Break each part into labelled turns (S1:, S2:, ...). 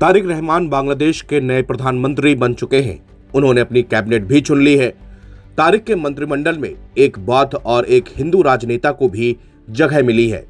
S1: तारिक रहमान बांग्लादेश के नए प्रधानमंत्री बन चुके हैं। उन्होंने अपनी कैबिनेट भी चुन ली है। तारिक के मंत्रिमंडल में एक बौद्ध और एक हिंदू राजनेता को भी जगह मिली है।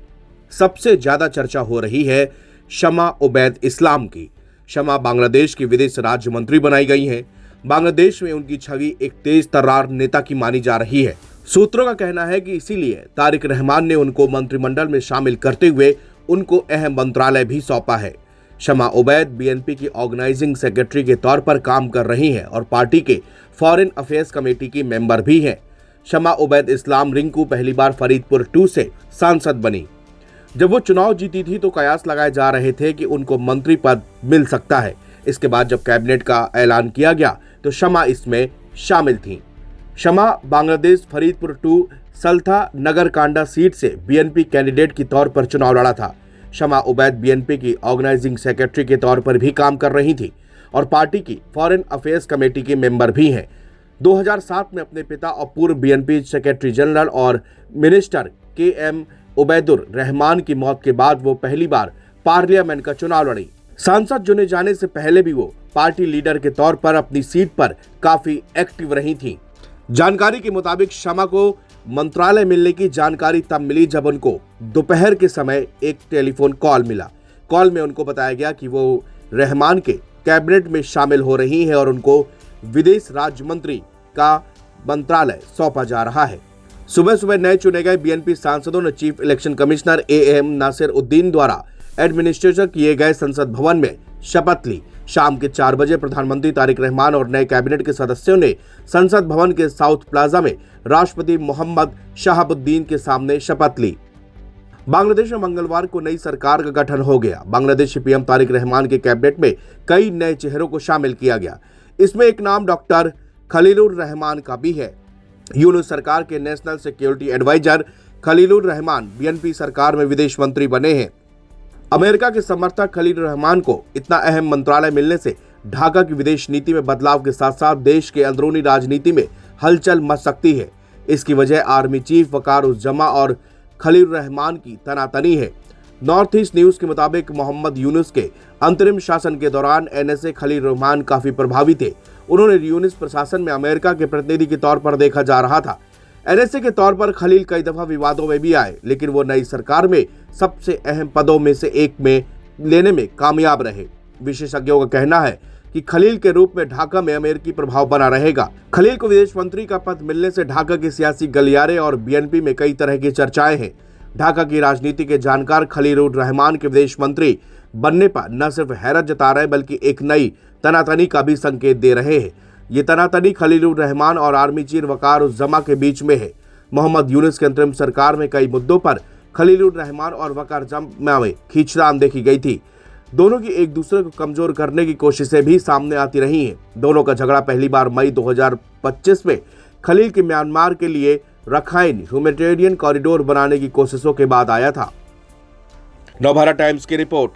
S1: सबसे ज्यादा चर्चा हो रही है शमा उबैद इस्लाम की। शमा बांग्लादेश की विदेश राज्य मंत्री बनाई गई हैं। बांग्लादेश में उनकी छवि एक तेज तर्रार नेता की मानी जा रही है। सूत्रों का कहना है कि इसीलिए तारिक रहमान ने उनको मंत्रिमंडल में शामिल करते हुए उनको अहम मंत्रालय भी सौंपा है। शमा उबैद बीएनपी की ऑर्गेनाइजिंग सेक्रेटरी के तौर पर काम कर रही हैं और पार्टी के फॉरेन अफेयर्स कमेटी की मेंबर भी हैं। शमा उबैद इस्लाम रिंकू पहली बार फरीदपुर 2 से सांसद बनी। जब वो चुनाव जीती थी तो कयास लगाए जा रहे थे कि उनको मंत्री पद मिल सकता है। इसके बाद जब कैबिनेट का ऐलान किया गया तो शमा इसमें शामिल थी। शमा बांग्लादेश फरीदपुर 2 सल्था नगर कांडा सीट से बीएनपी कैंडिडेट के तौर पर चुनाव लड़ा था। शमा उबैद बीएनपी की ऑर्गेनाइजिंग सेक्रेटरी के तौर पर भी काम कर रही थी और पार्टी की फॉरेन अफेयर्स कमेटी की मेंबर भी हैं। 2007 में अपने पिता और पूर्व बीएनपी सेक्रेटरी जनरल और मिनिस्टर के.एम. उबैदुर रहमान की मौत के बाद वो पहली बार पार्लियामेंट का चुनाव लड़ी। सांसद चुने जाने से पहले भी वो पार्टी लीडर के तौर पर अपनी सीट पर काफी एक्टिव रही थी। जानकारी के मुताबिक शमा को मंत्रालय मिलने की जानकारी तब मिली जब उनको दोपहर के समय एक टेलीफोन कॉल मिला। कॉल में उनको बताया गया कि वो रहमान के कैबिनेट में शामिल हो रही हैं और उनको विदेश राज्य मंत्री का मंत्रालय सौंपा जा रहा है। सुबह सुबह नए चुने गए बीएनपी सांसदों ने chief election commissioner A M. Nasir Uddin द्वारा एडमिनिस्ट्रेटर किए गए संसद भवन में शपथ ली। शाम के 4 बजे प्रधानमंत्री तारिक रहमान और नए कैबिनेट के सदस्यों ने संसद भवन के साउथ प्लाजा में राष्ट्रपति मोहम्मद शहाबुद्दीन के सामने शपथ ली। बांग्लादेश में मंगलवार को नई सरकार का गठन हो गया। बांग्लादेशी पीएम तारिक रहमान के कैबिनेट में कई नए चेहरों को शामिल किया गया। इसमें एक नाम डॉक्टर खलीलुर रहमान का भी है। यूनुस सरकार के national security adviser Khalilur Rahman BNP सरकार में विदेश मंत्री बने हैं। अमेरिका के समर्थक खलील रहमान को इतना अहम मंत्रालय मिलने से ढाका की विदेश नीति में बदलाव के साथ साथ देश के अंदरूनी राजनीति में हलचल मच सकती है। इसकी वजह आर्मी चीफ वकार-उज-जमा और खलील रहमान की तनातनी है। नॉर्थ ईस्ट न्यूज के मुताबिक मोहम्मद यूनुस के अंतरिम शासन के दौरान एनएसए खलील रहमान काफी प्रभावी थे। उन्होंने यूनुस प्रशासन में अमेरिका के प्रतिनिधि के तौर पर देखा जा रहा था। एनएसए के तौर पर खलील कई दफा विवादों में भी आए, लेकिन वो नई सरकार में सबसे अहम पदों में से एक में लेने में कामयाब रहे। विशेषज्ञों का कहना है कि खलील के रूप में ढाका में अमेरिकी प्रभाव बना रहेगा। खलील को विदेश मंत्री का पद मिलने से ढाका के सियासी गलियारे और बीएनपी में कई तरह की चर्चाएं हैं। ढाका की राजनीति के जानकार खलीलुर रहमान के विदेश मंत्री बनने पर न सिर्फ हैरत जता रहे बल्कि एक नई तनातनी का भी संकेत दे रहे हैं। ये तनातनी खलीलुर रहमान और आर्मी चीफ वकार-उज-जमा के बीच में है। मोहम्मद यूनुस के अंतरिम सरकार में कई मुद्दों पर खलीलुर रहमान और वकार-उज-जमा में खींचतान देखी गई थी। दोनों की एक दूसरे को कमजोर करने की कोशिशें भी सामने आती रही हैं। दोनों का झगड़ा पहली बार मई 2025 में खलील के म्यांमार के लिए रखाइन ह्यूमैनिटेरियन कॉरिडोर बनाने की कोशिशों के बाद आया था। नवभारत टाइम्स की रिपोर्ट।